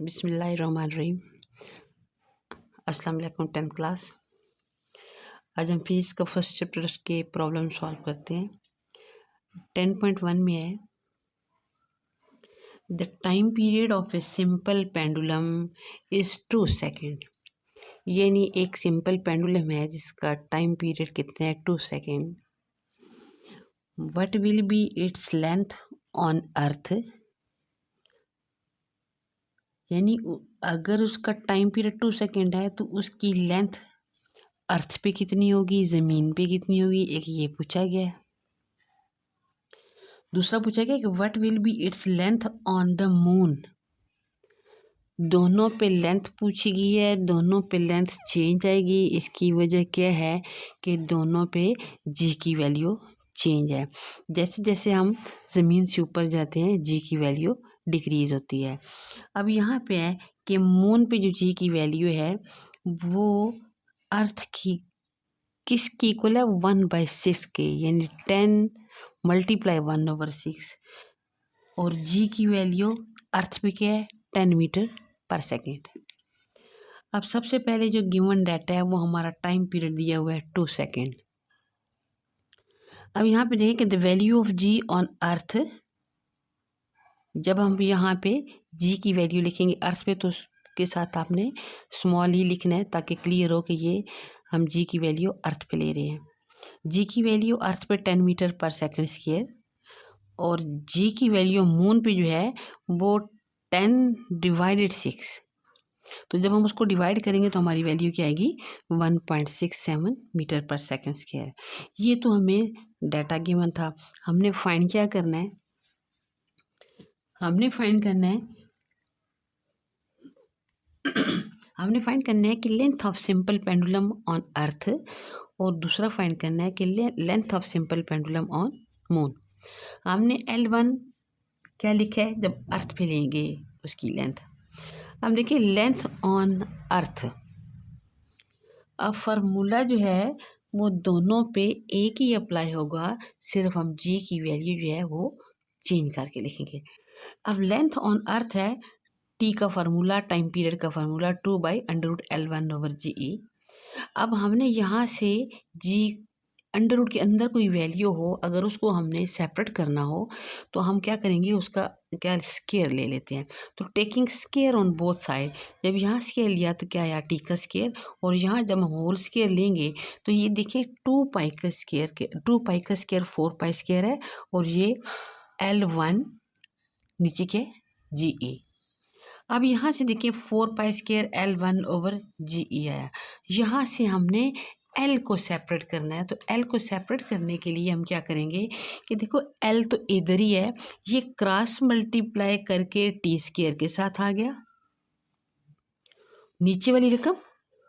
बिस्मिल्लाहिर्रहमानिर्रहीम। अस्सलाम वालेकुम 10th क्लास। आज हम फिजिक्स का फर्स्ट चैप्टर के प्रॉब्लम सॉल्व करते हैं। 10.1 में है the time period of a simple pendulum is 2 second. यानी एक सिंपल पेंडुलम है जिसका टाइम पीरियड कितना है 2 second. What will be its length on अर्थ। यानी अगर उसका टाइम पीरियड 2 सेकेंड है तो उसकी लेंथ अर्थ पे कितनी होगी, ज़मीन पे कितनी होगी, एक ये पूछा गया है। दूसरा पूछा गया कि what will be its length on the moon. दोनों पे लेंथ पूछी गई है, दोनों पे लेंथ चेंज आएगी। इसकी वजह क्या है कि दोनों पे जी की वैल्यू चेंज है। जैसे जैसे हम ज़मीन से ऊपर जाते हैं जी की वैल्यू डिक्रीज होती है। अब यहाँ पे है कि मून पे जो जी की वैल्यू है वो अर्थ की किसकी इक्वल है 1/6 के, यानी 10 मल्टीप्लाई 1/6। और जी की वैल्यू अर्थ पे क्या है 10 मीटर पर सेकेंड। अब सबसे पहले जो गिवन डाटा है वो हमारा टाइम पीरियड दिया हुआ है 2 सेकेंड। अब यहाँ पे देखें कि the value of G on earth. जब हम यहाँ पे जी की वैल्यू लिखेंगे अर्थ पे तो उसके साथ आपने स्मॉल ही लिखना है ताकि क्लियर हो कि ये हम जी की वैल्यू अर्थ पे ले रहे हैं। जी की वैल्यू अर्थ पे 10 मीटर पर सेकेंड स्क्वायर और जी की वैल्यू मून पे जो है वो 10/6। तो जब हम उसको डिवाइड करेंगे तो हमारी वैल्यू क्या आएगी 1.67 मीटर पर सेकेंड स्क्वायर। ये तो हमें डाटा गिवन था। हमने फाइंड क्या करना है, हमने फाइंड करना है कि length of simple pendulum on earth और दूसरा फाइंड करना है कि length of simple pendulum on moon. हमने L1 क्या लिखा है जब अर्थ पे लेंगे उसकी लेंथ। अब देखिए लेंथ ऑन अर्थ। अब फार्मूला जो है वो दोनों पे एक ही अप्लाई होगा, सिर्फ हम जी की वैल्यू जो है वो चेंज करके लिखेंगे। अब लेंथ ऑन अर्थ है टी का फार्मूला, टाइम पीरियड का फार्मूला 2/√L1/GE। अब हमने यहाँ से जी अंडर रूट के अंदर कोई वैल्यू हो, अगर उसको हमने सेपरेट करना हो तो हम क्या करेंगे, उसका क्या स्केयर ले लेते हैं। तो taking square on both side, जब यहाँ स्केयर लिया तो क्या आया टी का स्केयर, और यहाँ जब हम होल स्केयर लेंगे तो ये देखिए 2 पाई का स्केयर 4 पाई स्केयर है और ये L1 नीचे के GE। अब यहाँ से देखिए 4 पाई स्केयर L1/GE आया। यहाँ से हमने L को सेपरेट करना है, तो L को सेपरेट करने के लिए हम क्या करेंगे कि देखो L तो इधर ही है, ये क्रॉस मल्टीप्लाई करके टी स्केयर के साथ आ गया। नीचे वाली रकम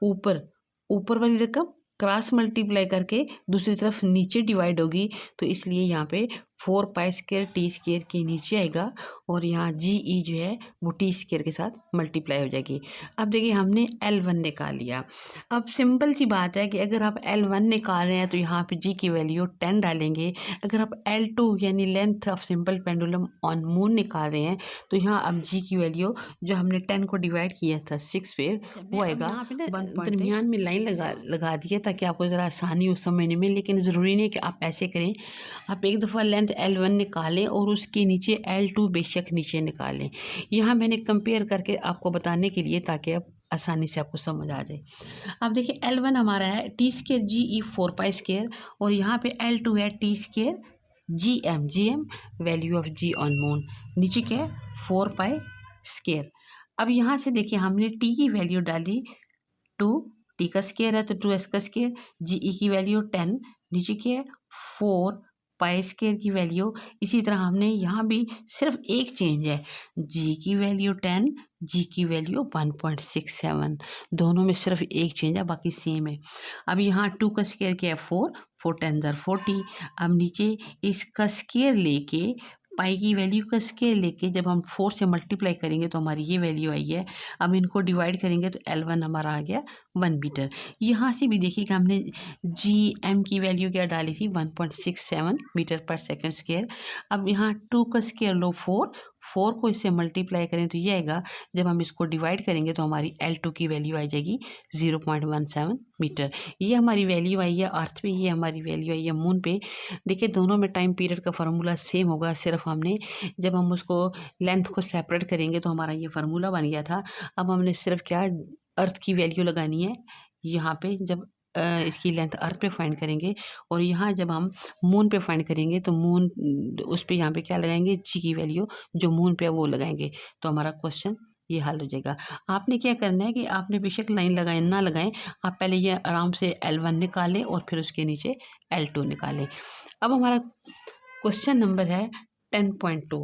ऊपर वाली रकम क्रॉस मल्टीप्लाई करके दूसरी तरफ नीचे डिवाइड होगी, तो इसलिए यहाँ पे 4 पाई स्केयर टी स्केयर के नीचे आएगा और यहाँ GE जो है वो टी स्केयर के साथ मल्टीप्लाई हो जाएगी। अब देखिए हमने L1 निकाल लिया। अब सिंपल सी बात है कि अगर आप L1 निकाल रहे हैं तो यहाँ पे G की वैल्यू 10 डालेंगे। अगर आप L2 यानी length of simple pendulum on moon निकाल रहे हैं तो यहाँ अब G की वैल्यू जो हमने 10 को डिवाइड किया था 6 पे वो आएगा। दरमियान में लाइन लगा दिया ताकि आपको ज़रा आसानी हो समझने में, लेकिन ज़रूरी नहीं कि आप ऐसे करें। आप एक दफ़ा लेंथ L1 निकालें और उसके नीचे L2 बेशक नीचे निकालें। यहाँ मैंने कंपेयर करके आपको बताने के लिए ताकि आप आसानी से आपको समझ आ जाए। अब देखिए L1 हमारा है T square GE 4 pi square और यहाँ पे L2 है T square GM value of G on moon, नीचे क्या है 4 पाई स्केयर। अब यहाँ से देखिए हमने टी की वैल्यू डाली 2, टी का स्केयर है तो 2s का स्केयर, GE की वैल्यू 10, नीचे क्या है 4 पाई स्केयर की वैल्यू। इसी तरह हमने यहाँ भी सिर्फ एक चेंज है, G की वैल्यू 10, G की वैल्यू 1.67, दोनों में सिर्फ एक चेंज है, बाकी सेम है। अब यहाँ 2 का स्केयर क्या है 4, 4 10 40। अब नीचे इसका स्केयर लेके पाई की वैल्यू का स्केल लेके जब हम 4 से मल्टीप्लाई करेंगे तो हमारी ये वैल्यू आई है। अब इनको डिवाइड करेंगे तो L1 हमारा आ गया 1 मीटर। यहाँ से भी देखिए कि हमने GM की वैल्यू क्या डाली थी 1.67 मीटर पर सेकेंड स्क्वायर। अब यहाँ 2 का स्क्वायर लो 4 को इससे मल्टीप्लाई करें तो ये आएगा। जब हम इसको डिवाइड करेंगे तो हमारी L2 की वैल्यू आ जाएगी 0.17 मीटर। ये हमारी वैल्यू आई है अर्थ पे, ये हमारी वैल्यू आई है मून पे। देखिए दोनों में टाइम पीरियड का फार्मूला सेम होगा, सिर्फ हमने जब हम उसको लेंथ को सेपरेट करेंगे तो हमारा ये फार्मूला बन गया था। अब हमने सिर्फ क्या अर्थ की वैल्यू लगानी है यहाँ पे, जब इसकी लेंथ अर्थ पे फाइंड करेंगे और यहाँ जब हम मून पे फाइंड करेंगे तो मून उस पे यहाँ पे क्या लगाएंगे, जी की वैल्यू जो मून पे है वो लगाएंगे तो हमारा क्वेश्चन ये हल हो जाएगा। आपने क्या करना है कि आपने बेशक लाइन लगाएं ना लगाएं, आप पहले ये आराम से L1 निकालें और फिर उसके नीचे L2 निकालें। अब हमारा क्वेश्चन नंबर है 10.2।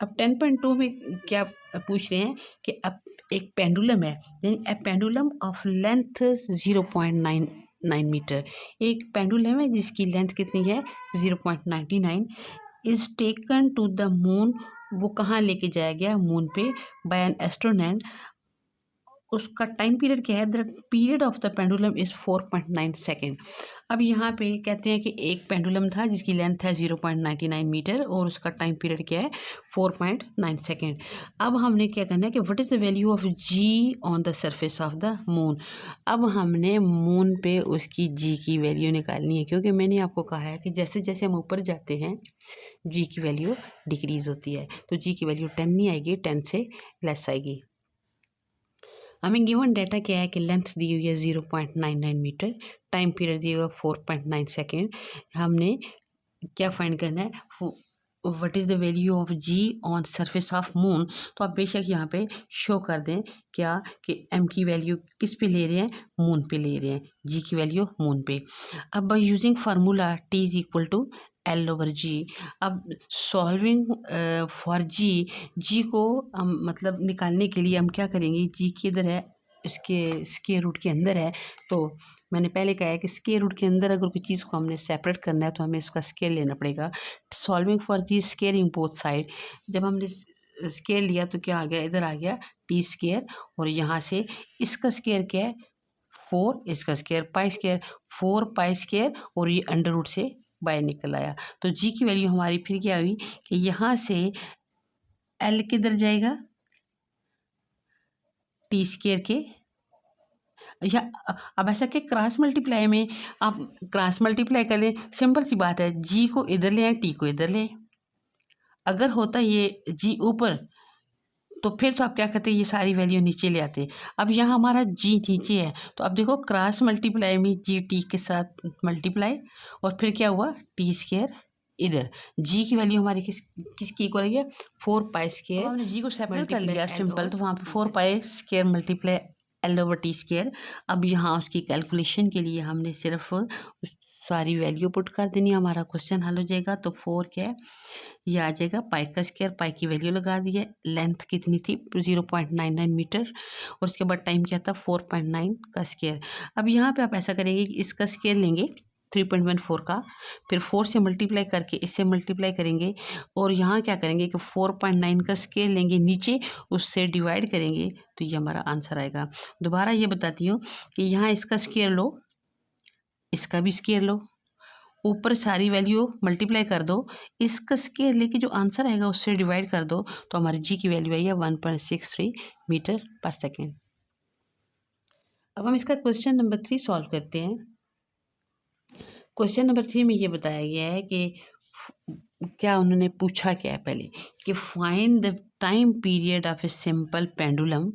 अब 10.2 में क्या पूछ रहे हैं कि अब एक पेंडुलम है, यानी a pendulum of length 0.99 metre. एक पेंडुलम है जिसकी लेंथ कितनी है 0.99, is taken to the moon. वो कहाँ लेके जाया गया, मून पे, बाय एन एस्ट्रोनॉट। उसका टाइम पीरियड क्या है, the period of the pendulum is 4.9 second. अब यहाँ पे कहते हैं कि एक पेंडुलम था जिसकी लेंथ है 0.99 मीटर और उसका टाइम पीरियड क्या है 4.9 सेकेंड। अब हमने क्या करना है कि what is the value of G on the surface of the moon. अब हमने मून पे उसकी जी की वैल्यू निकालनी है, क्योंकि मैंने आपको कहा है कि जैसे जैसे हम ऊपर जाते हैं जी की वैल्यू डिक्रीज होती है, तो जी की वैल्यू 10 नहीं आएगी, 10 से लेस आएगी। हमें गिवन डाटा क्या है कि लेंथ दी हुई है 0.99 मीटर, टाइम पीरियड दिया हुआ 4.9 सेकेंड। हमने क्या फाइंड करना है, what is the value of G on surface of moon. तो आप बेशक यहाँ पे शो कर दें क्या कि एम की वैल्यू किस पे ले रहे हैं, मून पे ले रहे हैं, जी की वैल्यू मून पे। अब by using formula T is equal to L/G। अब सॉल्विंग फॉर जी को हम मतलब निकालने के लिए हम क्या करेंगे, जी किधर है, इसके स्क्वायर रूट के अंदर है। तो मैंने पहले कहा है कि स्क्वायर रूट के अंदर अगर कोई चीज़ को हमने सेपरेट करना है तो हमें इसका स्क्वायर लेना पड़ेगा। Solving for G squaring both side. जब हमने स्क्वायर लिया तो क्या आ गया, इधर आ गया टी स्क्वायर, और यहाँ से इसका स्क्वायर क्या है 4, इसका square pi square, 4 pi square, और ये अंडर रूट से बाय निकल आया। तो जी की वैल्यू हमारी फिर क्या हुई कि यहाँ से एल किधर जाएगा, टी स्क्वायर के, या अब ऐसा कि क्रॉस मल्टीप्लाई में आप क्रॉस मल्टीप्लाई कर लें, सिंपल सी बात है, जी को इधर ले आए, टी को इधर ले आए। अगर होता ये जी ऊपर तो फिर तो आप क्या करते, ये सारी वैल्यू नीचे ले आते। अब यहाँ हमारा जी नीचे है, तो अब देखो क्रॉस मल्टीप्लाई में जी टी के साथ मल्टीप्लाई, और फिर क्या हुआ टी स्क्वायर इधर। जी की वैल्यू हमारी किसकी इक्वल है 4 पाई स्क्वायर। हमने जी को सेपरेट कर लिया सिंपल, तो वहाँ पे 4 pi square multiply L/T square. अब यहाँ उसकी कैलकुलेशन के लिए हमने सिर्फ सारी वैल्यू पुट कर देनी, हमारा क्वेश्चन हल हो जाएगा। तो 4 क्या है, ये आ जाएगा पाई का स्क्वायर, पाई की वैल्यू लगा दी है, लेंथ कितनी थी 0.99 मीटर, और उसके बाद टाइम क्या था 4.9 का स्क्वायर। अब यहाँ पे आप ऐसा करेंगे कि इसका स्क्वायर लेंगे 3.14 का, फिर 4 से मल्टीप्लाई करके इससे मल्टीप्लाई करेंगे, और यहाँ क्या करेंगे कि 4.9 का स्क्वायर लेंगे नीचे, उससे डिवाइड करेंगे, तो ये हमारा आंसर आएगा। दोबारा ये बताती हूँ कि यहाँ इसका स्क्वायर लो, इसका भी स्क्वायर लो, ऊपर सारी वैल्यू मल्टीप्लाई कर दो, इसका स्क्वायर लेके जो आंसर आएगा उससे डिवाइड कर दो, तो हमारी जी की वैल्यू आई है 1.63 मीटर पर सेकेंड। अब हम इसका क्वेश्चन नंबर 3 सॉल्व करते हैं। क्वेश्चन नंबर 3 में ये बताया गया है कि क्या उन्होंने पूछा क्या है पहले कि find the time period of a simple pendulum.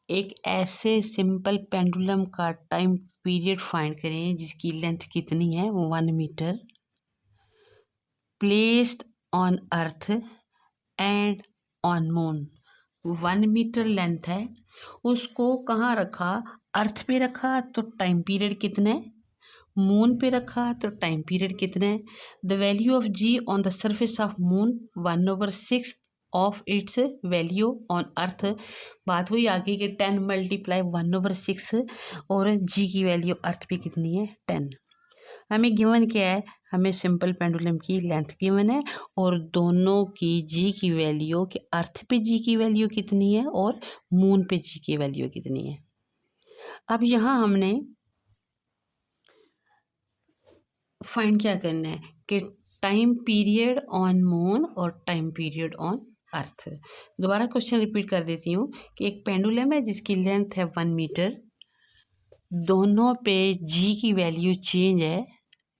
एक ऐसे सिंपल पेंडुलम का टाइम पीरियड फाइंड करें जिसकी लेंथ कितनी है 1 metre, placed on earth and on moon. 1 metre length है, उसको कहाँ रखा, अर्थ पे रखा तो टाइम पीरियड कितना है, मून पे रखा तो टाइम पीरियड कितना है। The value of G on the surface of moon 1/6 of its value on earth. बात हुई आगे कि 10 मल्टीप्लाई 1/6, और जी की वैल्यू अर्थ पे कितनी है 10। हमें गिवन क्या है, हमें सिंपल पेंडुलम की लेंथ गिवन है और दोनों की जी की वैल्यू, कि अर्थ पे जी की वैल्यू कितनी है और मून पे जी की वैल्यू कितनी है। अब यहाँ हमने फाइंड क्या करना है कि टाइम पीरियड ऑन मून और टाइम पीरियड ऑन अर्थ। दोबारा क्वेश्चन रिपीट कर देती हूँ कि एक पेंडुलम है जिसकी लेंथ है 1 मीटर, दोनों पे जी की वैल्यू चेंज है,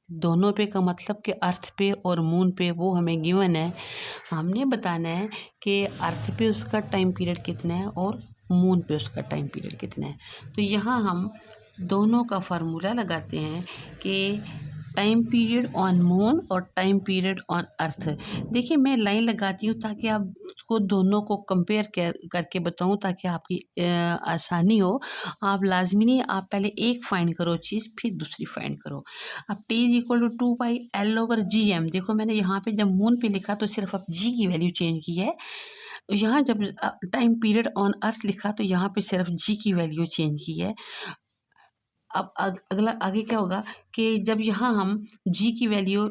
दोनों पे का मतलब कि अर्थ पे और मून पे वो हमें गिवन है। हमने बताना है कि अर्थ पे उसका टाइम पीरियड कितना है और मून पे उसका टाइम पीरियड कितना है। तो यहाँ हम दोनों का फार्मूला लगाते हैं कि टाइम पीरियड ऑन मून और टाइम पीरियड ऑन अर्थ। देखिए मैं लाइन लगाती हूँ ताकि आपको दोनों को कंपेयर करके बताऊँ, ताकि आपकी आसानी हो। आप लाजमी नहीं, आप पहले एक फाइंड करो चीज़ फिर दूसरी फाइंड करो। अब T is equal to 2 pi L/Gm। देखो मैंने यहाँ पे जब मून पे लिखा तो सिर्फ अब जी की वैल्यू चेंज की है, यहाँ जब टाइम पीरियड ऑन अर्थ लिखा तो यहाँ पे सिर्फ जी की वैल्यू चेंज की है। अब अगला आगे क्या होगा कि जब यहाँ हम जी की वैल्यू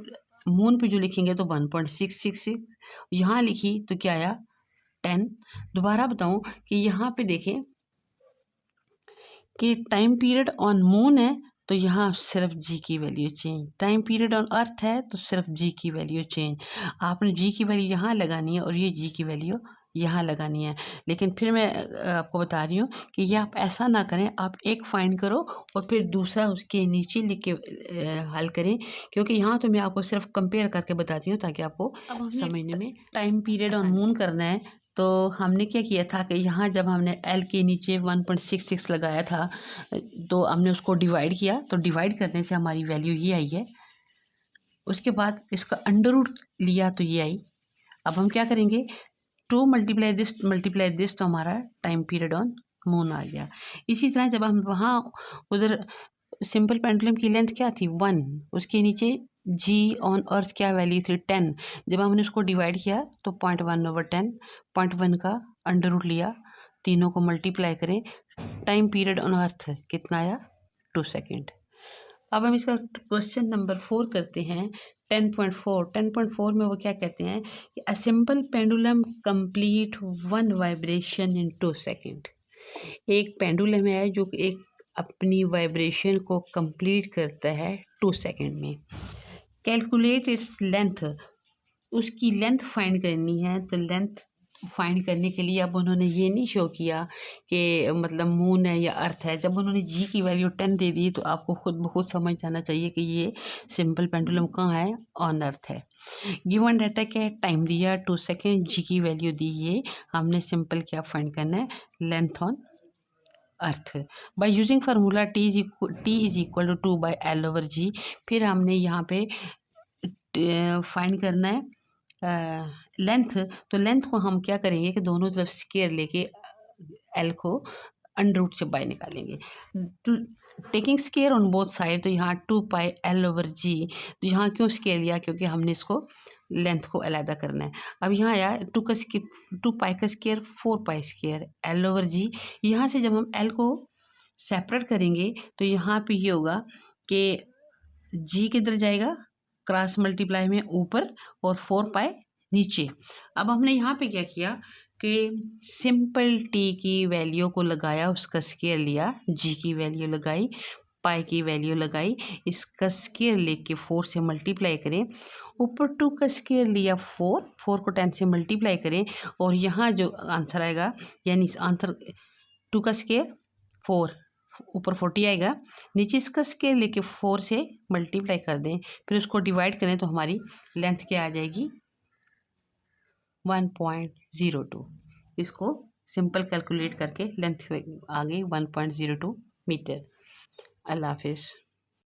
मून पे जो लिखेंगे तो 1.666, यहाँ लिखी तो क्या आया 10। दोबारा बताऊँ कि यहाँ पे देखें कि टाइम पीरियड ऑन मून है तो यहाँ सिर्फ जी की value change, time period on earth है तो सिर्फ जी की वैल्यू चेंज। आपने जी की वैल्यू यहाँ लगानी है और ये जी की वैल्यू यहाँ लगानी है। लेकिन फिर मैं आपको बता रही हूँ कि ये आप ऐसा ना करें, आप एक फाइंड करो और फिर दूसरा उसके नीचे लिख के हल करें, क्योंकि यहाँ तो मैं आपको सिर्फ कंपेयर करके बताती हूँ ताकि आपको समझने में टाइम पीरियड ऑन मून करना है। तो हमने क्या किया था कि यहाँ जब हमने L के नीचे 1.66 लगाया था तो हमने उसको डिवाइड किया, तो डिवाइड करने से हमारी वैल्यू ये आई है। उसके बाद इसका अंडर रूट लिया तो ये आई। अब हम क्या करेंगे, 2 मल्टीप्लाई दिस तो हमारा टाइम पीरियड ऑन मून आ गया। इसी तरह जब हम वहाँ उधर सिंपल पेंडुलम की लेंथ क्या थी 1, उसके नीचे जी ऑन अर्थ क्या वैल्यू थी 10। जब हमने उसको डिवाइड किया तो 0.1/10, 0.1 का अंडर रूट लिया, तीनों को मल्टीप्लाई करें, टाइम पीरियड ऑन अर्थ कितना आया 2 सेकेंड। अब हम इसका क्वेश्चन नंबर 4 करते हैं। 10.4 में वो क्या कहते हैं कि a simple pendulum complete 1 vibration in 2 second. एक पेंडुलम है जो एक अपनी वाइब्रेशन को कंप्लीट करता है 2 सेकेंड में। कैलकुलेट इट्स लेंथ, उसकी लेंथ फाइंड करनी है। तो लेंथ फाइंड करने के लिए अब उन्होंने ये नहीं शो किया कि मतलब मून है या अर्थ है। जब उन्होंने जी की वैल्यू 10 दे दी तो आपको खुद ब खुद समझ जाना चाहिए कि ये सिंपल पेंडुलम कहाँ है, ऑन अर्थ है। गिवन डाटा क्या है, टाइम दिया 2 सेकेंड, जी की वैल्यू दी है, हमने सिंपल क्या फाइंड करना है, length on earth. By using formula T is equal to 2/L/G। फिर हमने यहाँ पे फाइंड करना है लेंथ। तो लेंथ को हम क्या करेंगे कि दोनों तरफ स्केयर लेके एल को अंडर रूट से बाय निकालेंगे, taking square on both side. तो यहाँ 2πL/G, तो यहाँ क्यों स्केयर लिया, क्योंकि हमने इसको लेंथ को अलहदा करना है। अब यहाँ आया 2 पाई का स्केयर 4 पाई स्केयर L/G। यहाँ से जब हम L को सेपरेट करेंगे तो यहाँ पे ये होगा कि G किधर जाएगा, क्रॉस मल्टीप्लाई में ऊपर और 4 पाई नीचे। अब हमने यहाँ पे क्या किया कि सिंपल टी की वैल्यू को लगाया, उसका स्केयर लिया, जी की वैल्यू लगाई, पाई की वैल्यू लगाई, इसका स्केयर लेके 4 से मल्टीप्लाई करें, ऊपर 2 का स्केयर लिया 4 को 10 से मल्टीप्लाई करें, और यहाँ जो आंसर आएगा, यानी आंसर 2 का स्केयर 4, ऊपर 40 आएगा, नीचे इसका स्केयर लेके 4 से मल्टीप्लाई कर दें, फिर उसको डिवाइड करें तो हमारी लेंथ क्या आ जाएगी 1.02। इसको सिंपल कैलकुलेट करके लेंथ आ गई 1.02 मीटर। अल्लाह हाफिज़।